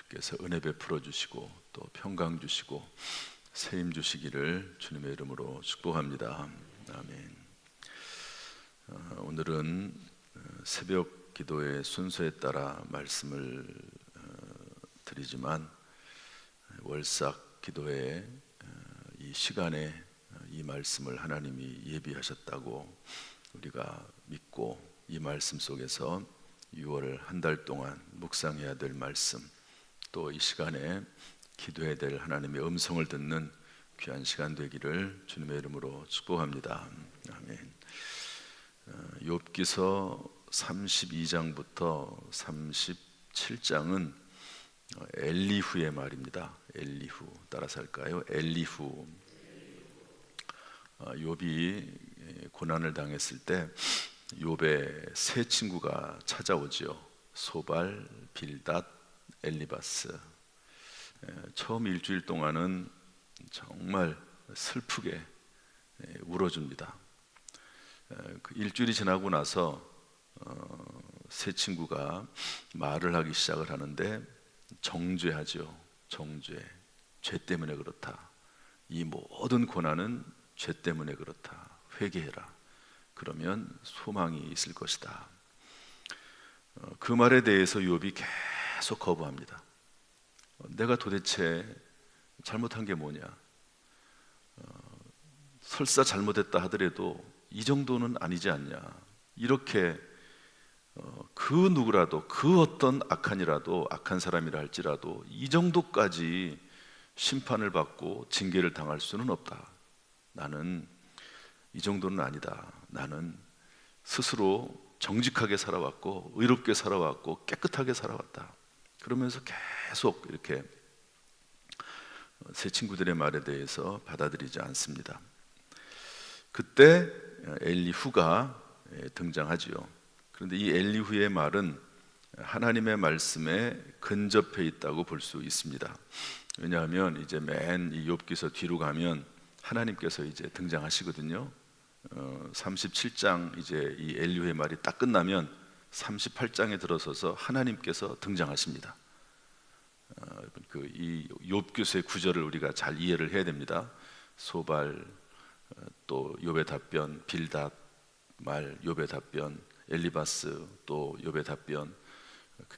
주께서 은혜 베풀어 주시고 또 평강 주시고 세임 주시기를 주님의 이름으로 축복합니다. 아멘. 오늘은 새벽 기도의 순서에 따라 말씀을 드리지만 월삭 기도의 이 시간에 이 말씀을 하나님이 예비하셨다고 우리가 믿고 이 말씀 속에서 6월 한 달 동안 묵상해야 될 말씀, 또 이 시간에 기도해야 될 하나님의 음성을 듣는 귀한 시간 되기를 주님의 이름으로 축복합니다. 아멘. 욥기서 32장부터 37장은 엘리후의 말입니다. 엘리후, 따라서 할까요? 엘리후. 욥이 고난을 당했을 때 욥의 세 친구가 찾아오지요. 소발, 빌닷, 엘리바스. 처음 일주일 동안은 정말 슬프게 울어줍니다. 그 일주일이 지나고 나서 세 친구가 말을 하기 시작을 하는데 정죄하죠. 정죄. 죄 때문에 그렇다. 이 모든 고난은 죄 때문에 그렇다. 회개해라. 그러면 소망이 있을 것이다. 그 말에 대해서 욥이 계속 거부합니다. 내가 도대체 잘못한 게 뭐냐? 설사 잘못했다 하더라도 이 정도는 아니지 않냐? 이렇게 그 누구라도, 그 어떤 악한 사람이라 할지라도 이 정도까지 심판을 받고 징계를 당할 수는 없다. 나는 이 정도는 아니다. 나는 스스로 정직하게 살아왔고 의롭게 살아왔고 깨끗하게 살아왔다. 그러면서 계속 이렇게 세 친구들의 말에 대해서 받아들이지 않습니다. 그때 엘리후가 등장하지요. 그런데 이 엘리후의 말은 하나님의 말씀에 근접해 있다고 볼 수 있습니다. 왜냐하면 이제 맨 이 욥기서 뒤로 가면 하나님께서 이제 등장하시거든요. 37장 이제 이 엘리후의 말이 딱 끝나면 38장에 들어서서 하나님께서 등장하십니다. 이 욥기서의 구절을 우리가 잘 이해를 해야 됩니다. 소발, 또 욥의 답변, 빌닷 말, 욥의 답변, 엘리바스, 또 욥의 답변,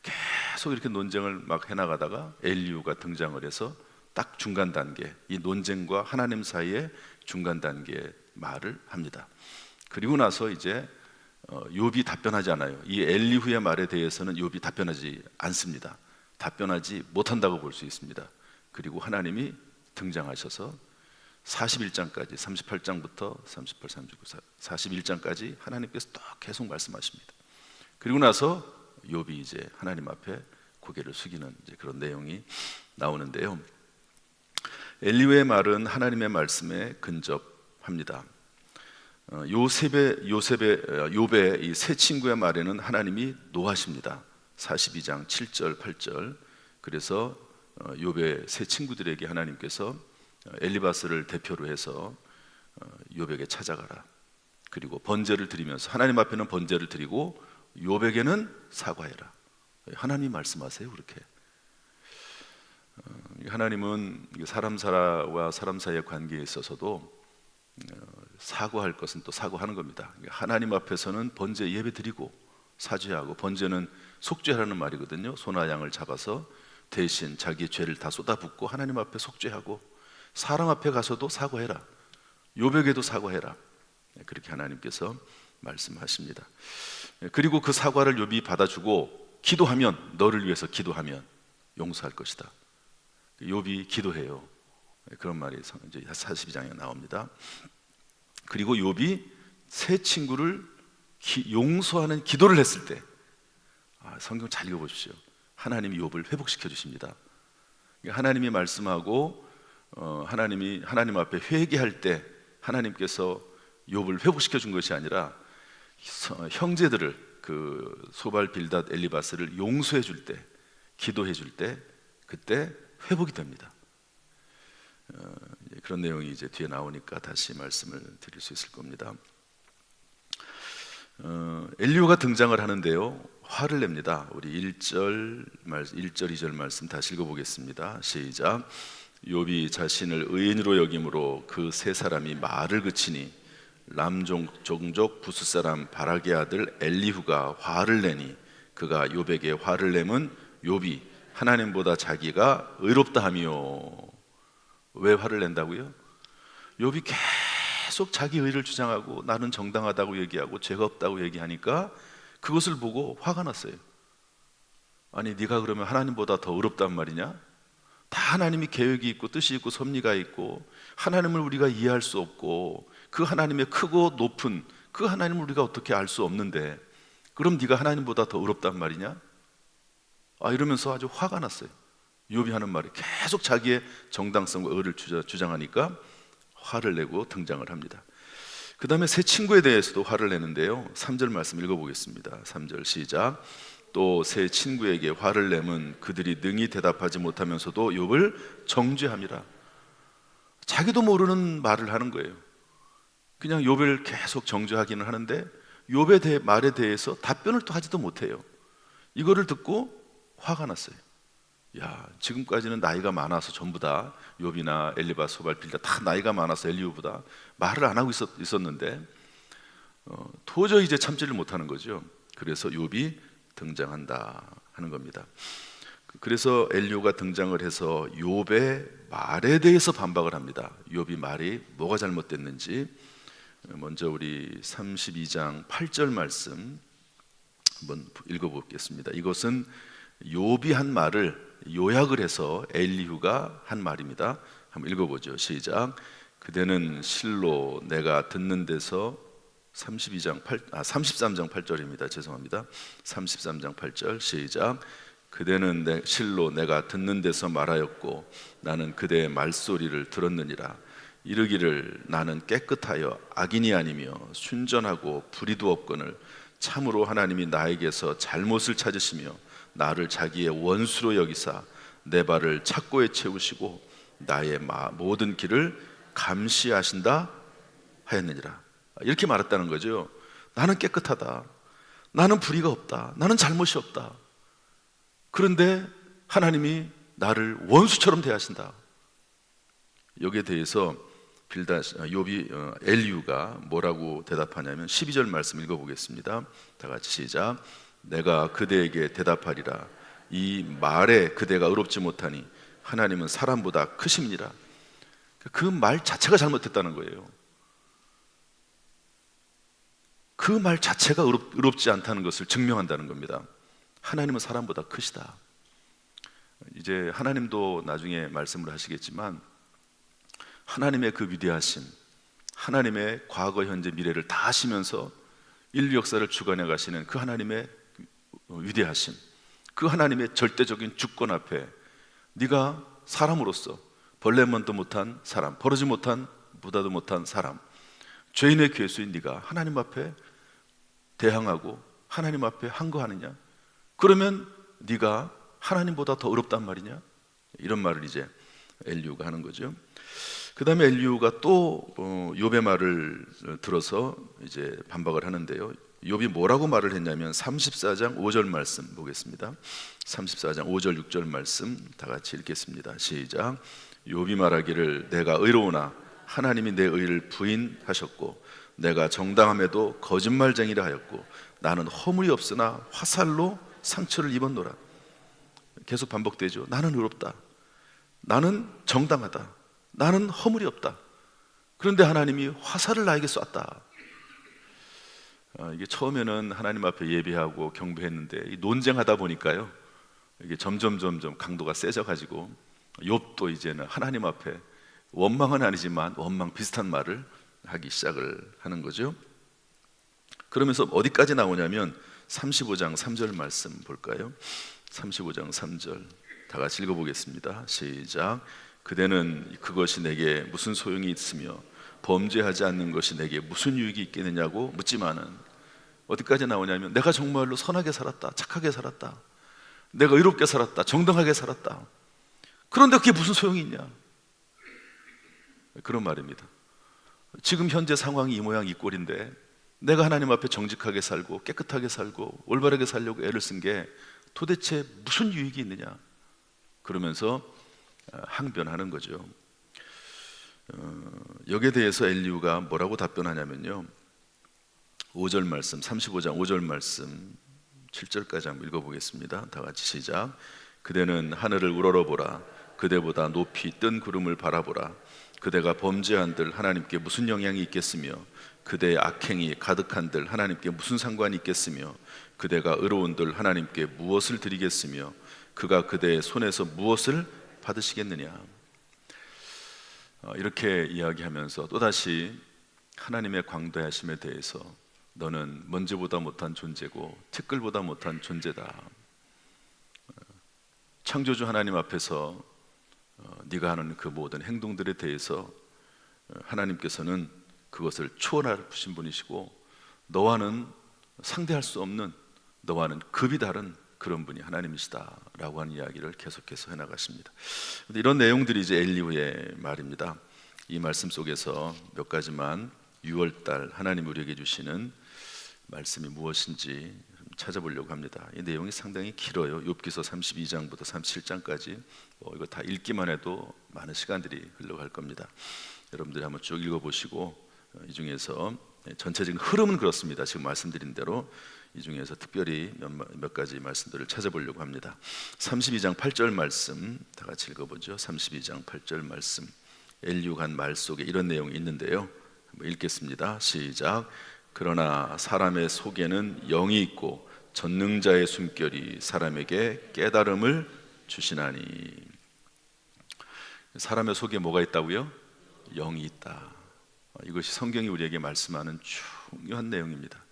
계속 이렇게 논쟁을 막 해나가다가 엘리후가 등장을 해서 딱 중간 단계, 이 논쟁과 하나님 사이의 중간 단계의 말을 합니다. 그리고 나서 이제 욥이 답변하지 않아요. 이 엘리후의 말에 대해서는 욥이 답변하지 않습니다. 답변하지 못한다고 볼 수 있습니다. 그리고 하나님이 등장하셔서 41장까지, 38장부터 38, 39, 41장까지 하나님께서 또 계속 말씀하십니다. 그리고 나서 욥이 이제 하나님 앞에 고개를 숙이는 이제 그런 내용이 나오는데요. 엘리후의 말은 하나님의 말씀에 근접합니다. 욥의 이 세 친구의 말에는 하나님이 노하십니다. 42장 7절 8절. 그래서 욥의 세 친구들에게 하나님께서 엘리바스를 대표로 해서 욥에게 찾아가라. 그리고 번제를 드리면서 하나님 앞에는 번제를 드리고 욥에게는 사과해라. 하나님 말씀하세요. 그렇게. 하나님은 사람과 사람 사이의 관계에 있어서도 사과할 것은 또 사과하는 겁니다. 하나님 앞에서는 번제 예배 드리고 사죄하고, 번제는 속죄하라는 말이거든요. 소나 양을 잡아서 대신 자기의 죄를 다 쏟아붓고 하나님 앞에 속죄하고, 사람 앞에 가서도 사과해라. 욥에게도 사과해라. 그렇게 하나님께서 말씀하십니다. 그리고 그 사과를 욥이 받아주고 기도하면, 너를 위해서 기도하면 용서할 것이다. 욥이 기도해요. 그런 말이 이제 42장에 나옵니다. 그리고 욥이 세 친구를 용서하는 기도를 했을 때, 성경 잘 읽어보십시오. 하나님이 욥을 회복시켜 주십니다. 하나님이 말씀하고 하나님 앞에 회개할 때 하나님께서 욥을 회복시켜 준 것이 아니라 형제들을, 그 소발, 빌닷, 엘리바스를 용서해 줄 때, 기도해 줄 때, 그때 회복이 됩니다. 그런 내용이 이제 뒤에 나오니까 다시 말씀을 드릴 수 있을 겁니다. 엘리후가 등장을 하는데요, 화를 냅니다. 우리 1절, 2절 말씀 다시 읽어보겠습니다. 시작. 욥이 자신을 의인으로 여김으로 그 세 사람이 말을 그치니 람종족 부스 사람 바락의 아들 엘리후가 화를 내니 그가 욥에게 화를 내면 욥이 하나님보다 자기가 의롭다 하며. 왜 화를 낸다고요? 욥이 계속 자기 의를 주장하고 나는 정당하다고 얘기하고 죄가 없다고 얘기하니까 그것을 보고 화가 났어요. 아니 네가 그러면 하나님보다 더 의롭단 말이냐? 다 하나님이 계획이 있고 뜻이 있고 섭리가 있고 하나님을 우리가 이해할 수 없고 그 하나님의 크고 높은 그 하나님을 우리가 어떻게 알 수 없는데 그럼 네가 하나님보다 더 의롭단 말이냐? 이러면서 아주 화가 났어요. 욥이 하는 말이 계속 자기의 정당성과 의를 주장하니까 화를 내고 등장을 합니다. 그 다음에 세 친구에 대해서도 화를 내는데요. 3절 말씀 읽어보겠습니다. 3절 시작. 또 세 친구에게 화를 내면 그들이 능히 대답하지 못하면서도 욥을 정죄함이라. 자기도 모르는 말을 하는 거예요. 그냥 욥을 계속 정죄하기는 하는데 욥의 말에 대해서 답변을 또 하지도 못해요. 이거를 듣고 화가 났어요. 야, 지금까지는 나이가 많아서 전부 다 욥이나 엘리바, 소발, 빌다 다 나이가 많아서 엘리후보다 말을 안 하고 있었는데 도저히 이제 참지를 못하는 거죠. 그래서 욥이 등장한다 하는 겁니다. 그래서 엘리후가 등장을 해서 욥의 말에 대해서 반박을 합니다. 욥이 말이 뭐가 잘못됐는지 먼저 우리 32장 8절 말씀 한번 읽어보겠습니다. 이것은 욥이 한 말을 요약을 해서 엘리후가 한 말입니다. 한번 읽어보죠. 시작. 그대는 실로 내가 듣는 데서 33장 8절입니다. 죄송합니다. 33장 8절 시작. 그대는 실로 내가 듣는 데서 말하였고 나는 그대의 말소리를 들었느니라. 이르기를 나는 깨끗하여 악인이 아니며 순전하고 불의도 없거늘 참으로 하나님이 나에게서 잘못을 찾으시며 나를 자기의 원수로 여기사 내 발을 착고에 채우시고 나의 모든 길을 감시하신다 하였느니라. 이렇게 말했다는 거죠. 나는 깨끗하다. 나는 불의가 없다. 나는 잘못이 없다. 그런데 하나님이 나를 원수처럼 대하신다. 여기에 대해서 욥이 엘리후가 뭐라고 대답하냐면 12절 말씀 읽어보겠습니다. 다 같이 시작. 내가 그대에게 대답하리라. 이 말에 그대가 의롭지 못하니 하나님은 사람보다 크심이니라. 그 말 자체가 잘못됐다는 거예요. 그 말 자체가 의롭지 않다는 것을 증명한다는 겁니다. 하나님은 사람보다 크시다. 이제 하나님도 나중에 말씀을 하시겠지만 하나님의 그 위대하심, 하나님의 과거, 현재, 미래를 다 하시면서 인류 역사를 주관해 가시는 그 하나님의 위대하심, 그 하나님의 절대적인 주권 앞에 네가 사람으로서 벌레만도 못한 사람, 버르지 못한 보다도 못한 사람, 죄인의 괴수인 네가 하나님 앞에 대항하고 하나님 앞에 항거하느냐? 그러면 네가 하나님보다 더 어렵단 말이냐? 이런 말을 이제 엘리후가 하는 거죠. 그 다음에 엘리후가 또 욥의 말을 들어서 이제 반박을 하는데요. 욥이 뭐라고 말을 했냐면 34장 5절 말씀 보겠습니다. 34장 5절 6절 말씀 다 같이 읽겠습니다. 시작. 욥이 말하기를 내가 의로우나 하나님이 내 의를 부인하셨고 내가 정당함에도 거짓말쟁이라 하였고 나는 허물이 없으나 화살로 상처를 입었노라. 계속 반복되죠. 나는 의롭다. 나는 정당하다. 나는 허물이 없다. 그런데 하나님이 화살을 나에게 쐈다. 이게 처음에는 하나님 앞에 예배하고 경배했는데 논쟁하다 보니까요, 이게 점점 강도가 세져가지고 욥도 이제는 하나님 앞에 원망은 아니지만 원망 비슷한 말을 하기 시작을 하는 거죠. 그러면서 어디까지 나오냐면 35장 3절 말씀 볼까요? 35장 3절 다 같이 읽어보겠습니다. 시작. 그대는 그것이 내게 무슨 소용이 있으며 범죄하지 않는 것이 내게 무슨 유익이 있겠느냐고 묻지만은 어디까지 나오냐면 내가 정말로 선하게 살았다, 착하게 살았다, 내가 의롭게 살았다, 정당하게 살았다. 그런데 그게 무슨 소용이 있냐? 그런 말입니다. 지금 현재 상황이 이 모양 이 꼴인데 내가 하나님 앞에 정직하게 살고 깨끗하게 살고 올바르게 살려고 애를 쓴 게 도대체 무슨 유익이 있느냐, 그러면서 항변하는 거죠. 여기에 대해서 엘리후가 뭐라고 답변하냐면요, 5절 말씀, 35장 5절 말씀 7절까지 한번 읽어보겠습니다. 다 같이 시작. 그대는 하늘을 우러러보라. 그대보다 높이 뜬 구름을 바라보라. 그대가 범죄한들 하나님께 무슨 영향이 있겠으며, 그대의 악행이 가득한들 하나님께 무슨 상관이 있겠으며, 그대가 의로운들 하나님께 무엇을 드리겠으며, 그가 그대의 손에서 무엇을 받으시겠느냐. 이렇게 이야기하면서 또다시 하나님의 광대하심에 대해서 너는 먼지보다 못한 존재고 티끌보다 못한 존재다. 창조주 하나님 앞에서 네가 하는 그 모든 행동들에 대해서 하나님께서는 그것을 초월하신 분이시고 너와는 상대할 수 없는, 너와는 급이 다른 그런 분이 하나님이시다 라고 하는 이야기를 계속해서 해나가십니다. 이런 내용들이 이제 엘리후의 말입니다. 이 말씀 속에서 몇 가지만 6월달 하나님 우리에게 주시는 말씀이 무엇인지 찾아보려고 합니다. 이 내용이 상당히 길어요. 욥기서 32장부터 37장까지 이거 다 읽기만 해도 많은 시간들이 흘러갈 겁니다. 여러분들이 한번 쭉 읽어보시고 이 중에서 전체적인 흐름은 그렇습니다. 지금 말씀드린 대로 이 중에서 특별히 몇 가지 말씀들을 찾아보려고 합니다. 32장 8절 말씀 다 같이 읽어보죠. 32장 8절 말씀, 엘리후가 한 말 속에 이런 내용이 있는데요, 한번 읽겠습니다. 시작. 그러나 사람의 속에는 영이 있고 전능자의 숨결이 사람에게 깨달음을 주시나니. 사람의 속에 뭐가 있다고요? 영이 있다. 이것이 성경이 우리에게 말씀하는 중요한 내용입니다.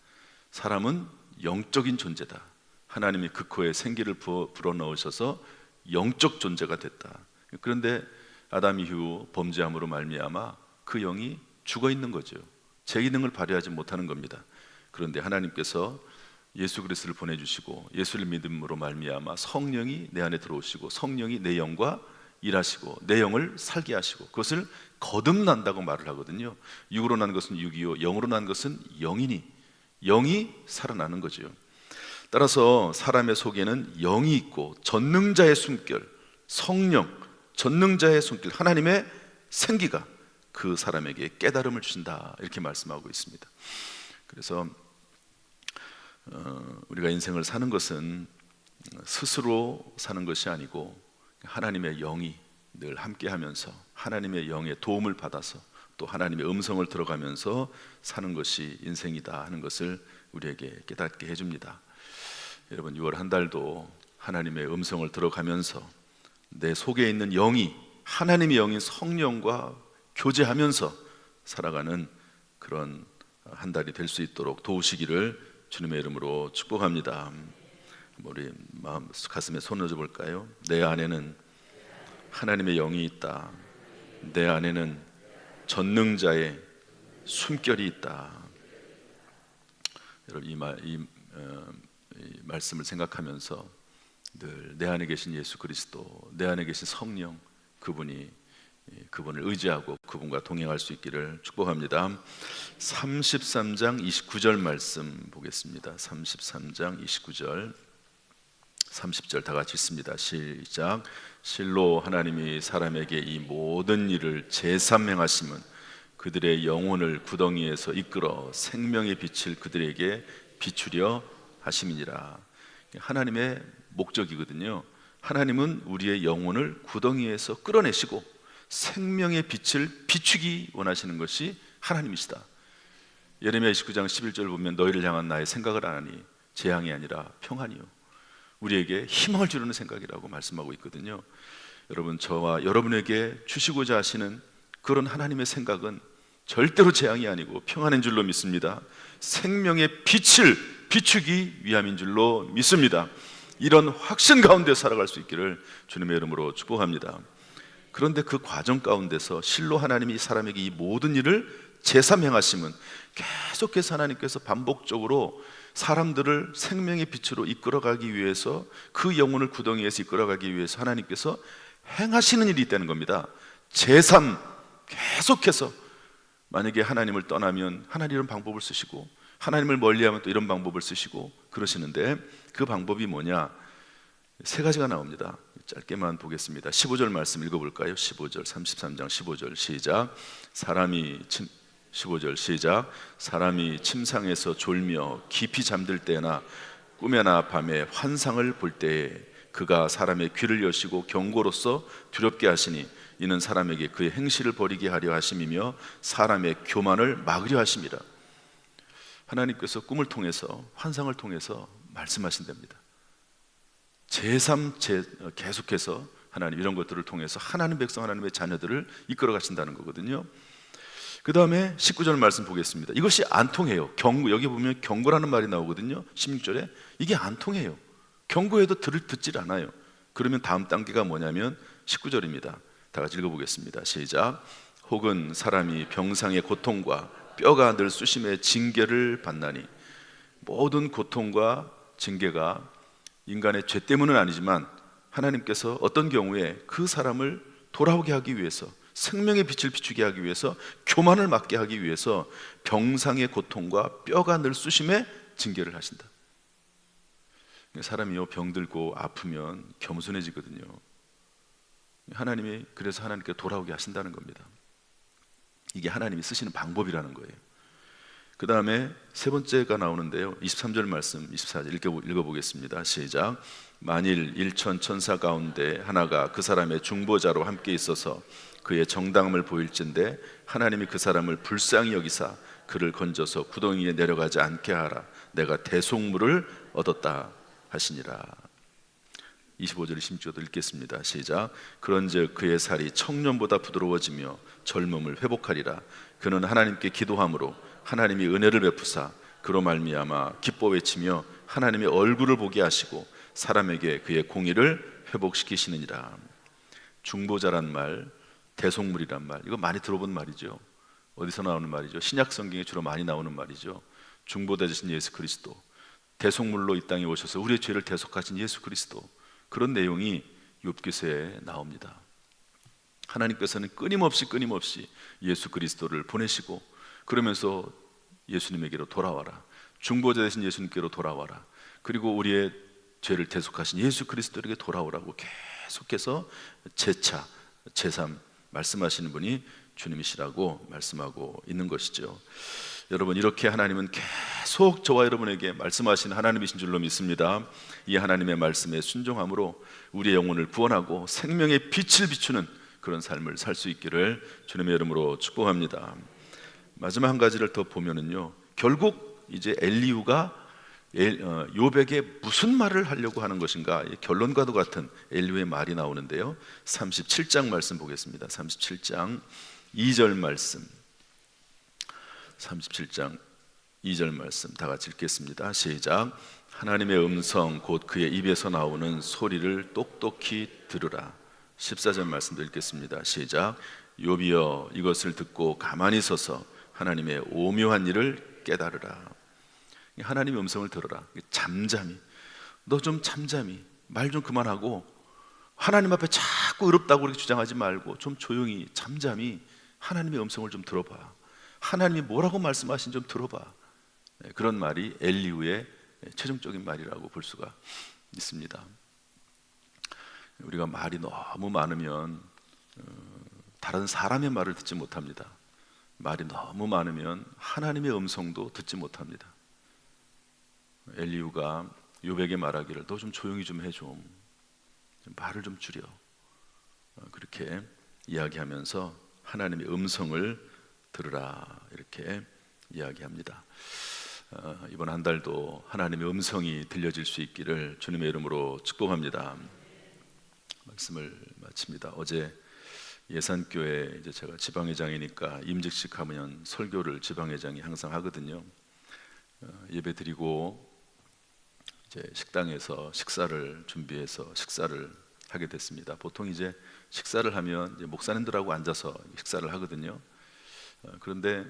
사람은 영적인 존재다. 하나님이 그 코에 생기를 불어넣으셔서 영적 존재가 됐다. 그런데 아담 이후 범죄함으로 말미암아 그 영이 죽어 있는 거죠. 제 기능을 발휘하지 못하는 겁니다. 그런데 하나님께서 예수 그리스도를 보내주시고 예수를 믿음으로 말미암아 성령이 내 안에 들어오시고 성령이 내 영과 일하시고 내 영을 살게 하시고 그것을 거듭난다고 말을 하거든요. 육으로 난 것은 육이요 영으로 난 것은 영이니, 영이 살아나는 거죠. 따라서 사람의 속에는 영이 있고 전능자의 숨결, 성령, 전능자의 손길, 하나님의 생기가 그 사람에게 깨달음을 주신다, 이렇게 말씀하고 있습니다. 그래서 우리가 인생을 사는 것은 스스로 사는 것이 아니고 하나님의 영이 늘 함께하면서 하나님의 영의 도움을 받아서 또 하나님의 음성을 들어가면서 사는 것이 인생이다 하는 것을 우리에게 깨닫게 해줍니다. 여러분, 6월 한 달도 하나님의 음성을 들어가면서 내 속에 있는 영이 하나님의 영인 성령과 교제하면서 살아가는 그런 한 달이 될 수 있도록 도우시기를 주님의 이름으로 축복합니다. 우리 마음 가슴에 손 얹어 볼까요? 내 안에는 하나님의 영이 있다. 내 안에는 전능자의 숨결이 있다. 여러분, 이 말씀을 생각하면서 늘 내 안에 계신 예수 그리스도, 내 안에 계신 성령, 그분을 의지하고 그분과 동행할 수 있기를 축복합니다. 33장 29절 말씀 보겠습니다. 33장 29절 30절 다 같이 읽습니다. 시작. 실로 하나님이 사람에게 이 모든 일을 제삼 행하심은 그들의 영혼을 구덩이에서 이끌어 생명의 빛을 그들에게 비추려 하심이니라. 하나님의 목적이거든요. 하나님은 우리의 영혼을 구덩이에서 끌어내시고 생명의 빛을 비추기 원하시는 것이 하나님이시다. 예레미야 29장 11절 보면 너희를 향한 나의 생각을 아나니 재앙이 아니라 평안이요 우리에게 희망을 주려는 생각이라고 말씀하고 있거든요. 여러분, 저와 여러분에게 주시고자 하시는 그런 하나님의 생각은 절대로 재앙이 아니고 평안인 줄로 믿습니다. 생명의 빛을 비추기 위함인 줄로 믿습니다. 이런 확신 가운데 살아갈 수 있기를 주님의 이름으로 축복합니다. 그런데 그 과정 가운데서 실로 하나님이 사람에게 이 모든 일을 제삼 행하심은 계속해서 하나님께서 반복적으로 사람들을 생명의 빛으로 이끌어가기 위해서 그 영혼을 구덩이에서 이끌어가기 위해서 하나님께서 행하시는 일이 있다는 겁니다. 제삼 계속해서 만약에 하나님을 떠나면 하나님은 방법을 쓰시고 하나님을 멀리하면 또 이런 방법을 쓰시고 그러시는데, 그 방법이 뭐냐? 세 가지가 나옵니다. 짧게만 보겠습니다. 15절 말씀 읽어볼까요? 15절, 33장 15절 시작. 15절 시작. 사람이 침상에서 졸며 깊이 잠들 때나 꿈에나 밤에 환상을 볼 때에 그가 사람의 귀를 여시고 경고로서 두렵게 하시니 이는 사람에게 그의 행실을 버리게 하려 하심이며 사람의 교만을 막으려 하심이라. 하나님께서 꿈을 통해서, 환상을 통해서 말씀하신답니다. 계속해서 하나님 이런 것들을 통해서 하나님 백성, 하나님의 자녀들을 이끌어 가신다는 거거든요. 그 다음에 19절 말씀 보겠습니다. 이것이 안 통해요. 여기 보면 경고라는 말이 나오거든요. 16절에 이게 안 통해요. 경고해도 듣질 않아요. 그러면 다음 단계가 뭐냐면 19절입니다. 다 같이 읽어보겠습니다. 시작. 혹은 사람이 병상의 고통과 뼈가 늘 쑤심의 징계를 받나니. 모든 고통과 징계가 인간의 죄 때문은 아니지만 하나님께서 어떤 경우에 그 사람을 돌아오게 하기 위해서, 생명의 빛을 비추게 하기 위해서, 교만을 막게 하기 위해서 병상의 고통과 뼈가 늘 쑤심에 징계를 하신다. 사람이요, 병들고 아프면 겸손해지거든요. 하나님이 그래서 하나님께 돌아오게 하신다는 겁니다. 이게 하나님이 쓰시는 방법이라는 거예요. 그 다음에 세 번째가 나오는데요, 23절 말씀 24절 읽어보겠습니다. 시작. 만일 1천 천사 가운데 하나가 그 사람의 중보자로 함께 있어서 그의 정당함을 보일진데 하나님이 그 사람을 불쌍히 여기사 그를 건져서 구덩이에 내려가지 않게 하라. 내가 대속물을 얻었다 하시니라. 25절 26절 읽겠습니다. 시작. 그런즉 그의 살이 청년보다 부드러워지며 젊음을 회복하리라. 그는 하나님께 기도함으로 하나님이 은혜를 베푸사 그로 말미암아 기뻐 외치며 하나님의 얼굴을 보게 하시고 사람에게 그의 공의를 회복시키시느니라. 중보자란 말, 대속물이란 말, 이거 많이 들어본 말이죠. 어디서 나오는 말이죠? 신약 성경에 주로 많이 나오는 말이죠. 중보자 되신 예수 그리스도, 대속물로 이 땅에 오셔서 우리의 죄를 대속하신 예수 그리스도, 그런 내용이 욥기서에 나옵니다. 하나님께서는 끊임없이 예수 그리스도를 보내시고 그러면서 예수님에게로 돌아와라, 중보자 되신 예수님께로 돌아와라, 그리고 우리의 죄를 대속하신 예수 그리스도에게 돌아오라고 계속해서 재차 재삼 말씀하시는 분이 주님이시라고 말씀하고 있는 것이죠. 여러분, 이렇게 하나님은 계속 저와 여러분에게 말씀하시는 하나님이신 줄로 믿습니다. 이 하나님의 말씀에 순종함으로 우리의 영혼을 구원하고 생명의 빛을 비추는 그런 삶을 살 수 있기를 주님의 이름으로 축복합니다. 마지막 한 가지를 더 보면은요, 결국 이제 엘리후가 욥에게 무슨 말을 하려고 하는 것인가, 결론과도 같은 엘리후의 말이 나오는데요, 37장 말씀 보겠습니다. 37장 2절 말씀, 37장 2절 말씀 다 같이 읽겠습니다. 시작. 하나님의 음성 곧 그의 입에서 나오는 소리를 똑똑히 들으라. 14절 말씀도 읽겠습니다. 시작. 욥이여 이것을 듣고 가만히 서서 하나님의 오묘한 일을 깨달으라. 하나님의 음성을 들어라. 잠잠히, 너 좀 잠잠히 말 좀 그만하고 하나님 앞에 자꾸 의롭다고 그렇게 주장하지 말고 좀 조용히 잠잠히 하나님의 음성을 좀 들어봐. 하나님이 뭐라고 말씀하신 좀 들어봐. 그런 말이 엘리후의 최종적인 말이라고 볼 수가 있습니다. 우리가 말이 너무 많으면 다른 사람의 말을 듣지 못합니다. 말이 너무 많으면 하나님의 음성도 듣지 못합니다. 엘리후가 욥에게 말하기를 너 좀 조용히 좀 해, 좀 말을 좀 줄여, 그렇게 이야기하면서 하나님의 음성을 들으라 이렇게 이야기합니다. 이번 한 달도 하나님의 음성이 들려질 수 있기를 주님의 이름으로 축복합니다. 말씀을 마칩니다. 어제 예산교회 이제 제가 지방회장이니까 임직식 하면 설교를 지방회장이 항상 하거든요. 예배 드리고 이제 식당에서 식사를 준비해서 식사를 하게 됐습니다. 보통 이제 식사를 하면 이제 목사님들하고 앉아서 식사를 하거든요. 그런데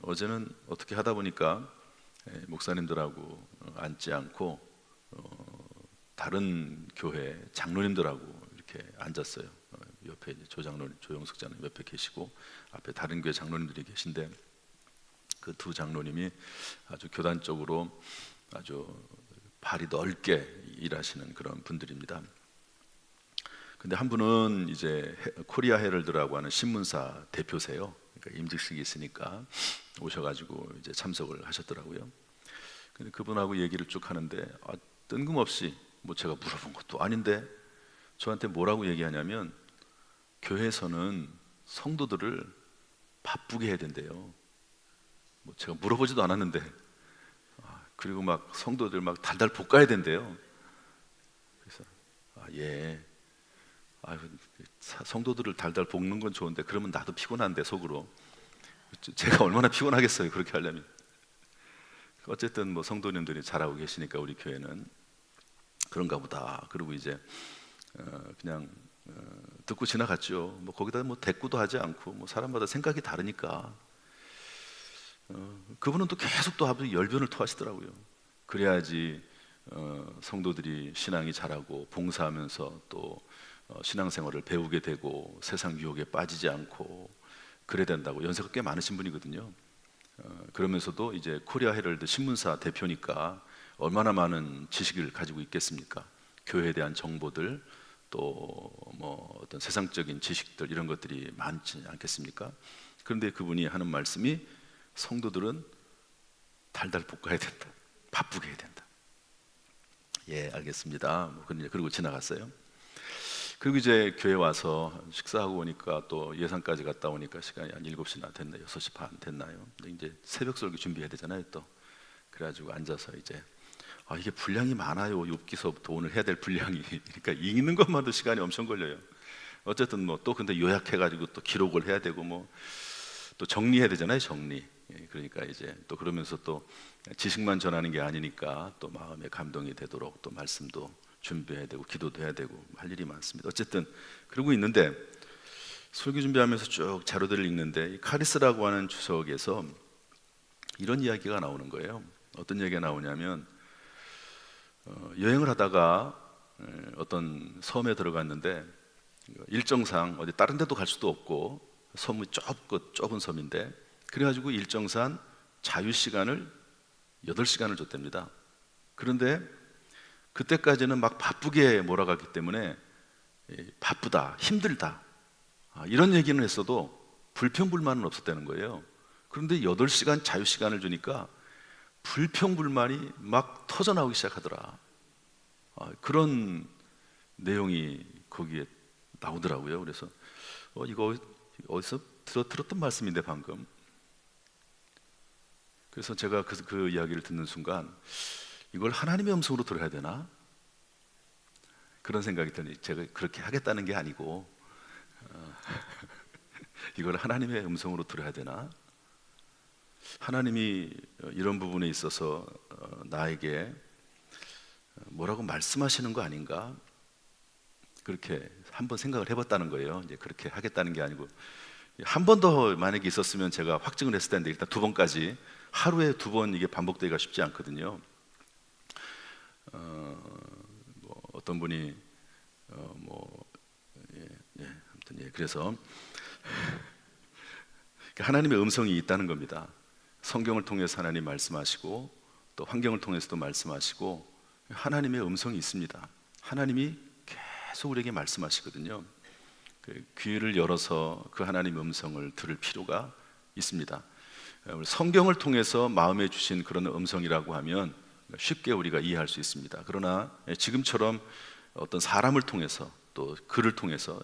어제는 어떻게 하다 보니까 목사님들하고 앉지 않고 다른 교회 장로님들하고 이렇게 앉았어요. 옆에 조장로님, 조영숙 장로님 옆에 계시고 앞에 다른 교회 장로님들이 계신데, 그 두 장로님이 아주 교단적으로 아주 발이 넓게 일하시는 그런 분들입니다. 근데 한 분은 이제 코리아 헤럴드라고 하는 신문사 대표세요. 그러니까 임직식이 있으니까 오셔가지고 이제 참석을 하셨더라고요. 근데 그분하고 얘기를 쭉 하는데 뜬금없이 뭐 제가 물어본 것도 아닌데 저한테 뭐라고 얘기하냐면 교회에서는 성도들을 바쁘게 해야 된대요. 뭐 제가 물어보지도 않았는데 그리고 막 성도들 막 달달 볶아야 된대요. 그래서 예. 성도들을 달달 볶는 건 좋은데 그러면 나도 피곤한데 속으로 제가 얼마나 피곤하겠어요 그렇게 하려면. 어쨌든 뭐 성도님들이 잘하고 계시니까 우리 교회는 그런가 보다. 그리고 이제 그냥 듣고 지나갔죠. 뭐 거기다 뭐 대꾸도 하지 않고 뭐 사람마다 생각이 다르니까. 그분은 또 계속 또 아주 열변을 토하시더라고요. 그래야지 성도들이 신앙이 자라고 봉사하면서 또 신앙생활을 배우게 되고 세상 유혹에 빠지지 않고 그래야 된다고. 연세가 꽤 많으신 분이거든요. 그러면서도 이제 코리아 헤럴드 신문사 대표니까 얼마나 많은 지식을 가지고 있겠습니까? 교회에 대한 정보들 또 뭐 어떤 세상적인 지식들 이런 것들이 많지 않겠습니까? 그런데 그분이 하는 말씀이 성도들은 달달 볶아야 된다. 바쁘게 해야 된다. 예, 알겠습니다. 뭐 그리고 지나갔어요. 그리고 이제 교회 와서 식사하고 오니까 또 예산까지 갔다 오니까 시간이 한 7시나 됐나요? 6시 반 됐나요? 근데 이제 새벽 설교 준비해야 되잖아요 또. 그래가지고 앉아서 이제 이게 분량이 많아요. 욥기서부터 오늘 해야 될 분량이. 그러니까 읽는 것만도 시간이 엄청 걸려요. 어쨌든 뭐 또 근데 요약해가지고 또 기록을 해야 되고 뭐 또 정리해야 되잖아요. 정리. 그러니까 이제 또 그러면서 또 지식만 전하는 게 아니니까 또 마음에 감동이 되도록 또 말씀도 준비해야 되고 기도도 해야 되고 할 일이 많습니다. 어쨌든 그러고 있는데 설교 준비하면서 쭉 자료들을 읽는데 이 카리스라고 하는 주석에서 이런 이야기가 나오는 거예요. 어떤 얘기가 나오냐면 여행을 하다가 어떤 섬에 들어갔는데 일정상 어디 다른 데도 갈 수도 없고 섬이 좁은 섬인데 그래가지고 일정상 자유시간을 8시간을 줬답니다. 그런데 그때까지는 막 바쁘게 몰아갔기 때문에 바쁘다, 힘들다 이런 얘기는 했어도 불평불만은 없었다는 거예요. 그런데 8시간 자유시간을 주니까 불평불만이 막 터져나오기 시작하더라. 그런 내용이 거기에 나오더라고요. 그래서 이거 어디서 들었던 말씀인데 방금. 그래서 제가 그 이야기를 듣는 순간 이걸 하나님의 음성으로 들어야 되나? 그런 생각이 드니 제가 그렇게 하겠다는 게 아니고 이걸 하나님의 음성으로 들어야 되나? 하나님이 이런 부분에 있어서 나에게 뭐라고 말씀하시는 거 아닌가? 그렇게 한번 생각을 해봤다는 거예요. 이제 그렇게 하겠다는 게 아니고 한 번 더 만약에 있었으면 제가 확증을 했을 텐데 일단 2번까지 하루에 2번 이게 반복되기가 쉽지 않거든요. 뭐 어떤 분이 아무튼 그래서 하나님의 음성이 있다는 겁니다. 성경을 통해서 하나님 말씀하시고 또 환경을 통해서도 말씀하시고 하나님의 음성이 있습니다. 하나님이 계속 우리에게 말씀하시거든요. 그 귀를 열어서 그 하나님의 음성을 들을 필요가 있습니다. 성경을 통해서 마음에 주신 그런 음성이라고 하면 쉽게 우리가 이해할 수 있습니다. 그러나 지금처럼 어떤 사람을 통해서 또 글을 통해서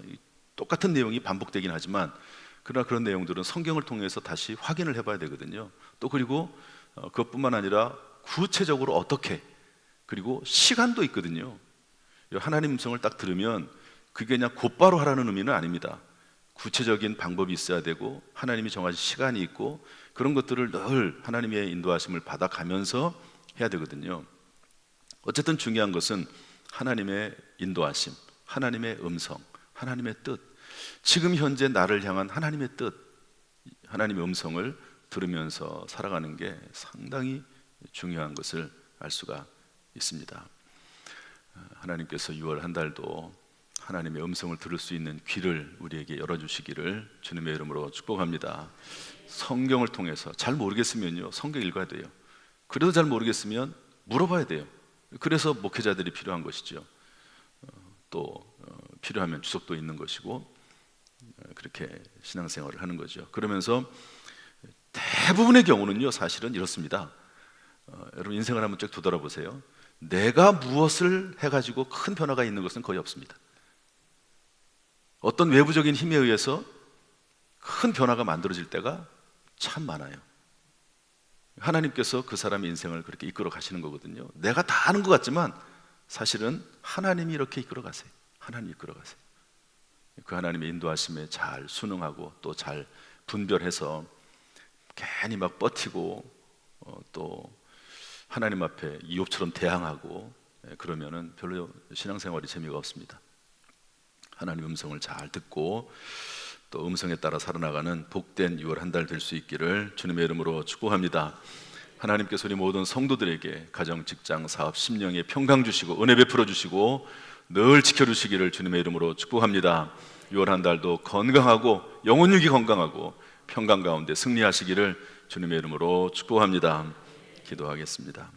똑같은 내용이 반복되긴 하지만 그러나 그런 내용들은 성경을 통해서 다시 확인을 해봐야 되거든요. 또 그리고 그것뿐만 아니라 구체적으로 어떻게 그리고 시간도 있거든요. 하나님 음성을 딱 들으면 그게 그냥 곧바로 하라는 의미는 아닙니다. 구체적인 방법이 있어야 되고 하나님이 정하신 시간이 있고 그런 것들을 늘 하나님의 인도하심을 받아가면서 해야 되거든요. 어쨌든 중요한 것은 하나님의 인도하심, 하나님의 음성, 하나님의 뜻, 지금 현재 나를 향한 하나님의 뜻, 하나님의 음성을 들으면서 살아가는 게 상당히 중요한 것을 알 수가 있습니다. 하나님께서 6월 한 달도 하나님의 음성을 들을 수 있는 귀를 우리에게 열어주시기를 주님의 이름으로 축복합니다. 성경을 통해서 잘 모르겠으면요, 성경 읽어야 돼요. 그래도 잘 모르겠으면 물어봐야 돼요. 그래서 목회자들이 필요한 것이죠. 또 필요하면 주석도 있는 것이고, 그렇게 신앙생활을 하는 거죠. 그러면서 대부분의 경우는요, 사실은 이렇습니다. 여러분 인생을 한번 쭉 되돌아보세요. 내가 무엇을 해가지고 큰 변화가 있는 것은 거의 없습니다. 어떤 외부적인 힘에 의해서 큰 변화가 만들어질 때가 참 많아요. 하나님께서 그 사람의 인생을 그렇게 이끌어 가시는 거거든요. 내가 다 아는 것 같지만 사실은 하나님이 이렇게 이끌어 가세요. 하나님이 이끌어 가세요. 그 하나님의 인도하심에 잘 순응하고 또 잘 분별해서 괜히 막 버티고 또 하나님 앞에 이욥처럼 대항하고 그러면은 별로 신앙생활이 재미가 없습니다. 하나님 음성을 잘 듣고 또 음성에 따라 살아나가는 복된 6월 한 달 될 수 있기를 주님의 이름으로 축복합니다. 하나님께서 우리 모든 성도들에게 가정, 직장, 사업, 심령에 평강 주시고 은혜 베풀어 주시고 늘 지켜주시기를 주님의 이름으로 축복합니다. 6월 한 달도 건강하고 영혼육이 건강하고 평강 가운데 승리하시기를 주님의 이름으로 축복합니다. 기도하겠습니다.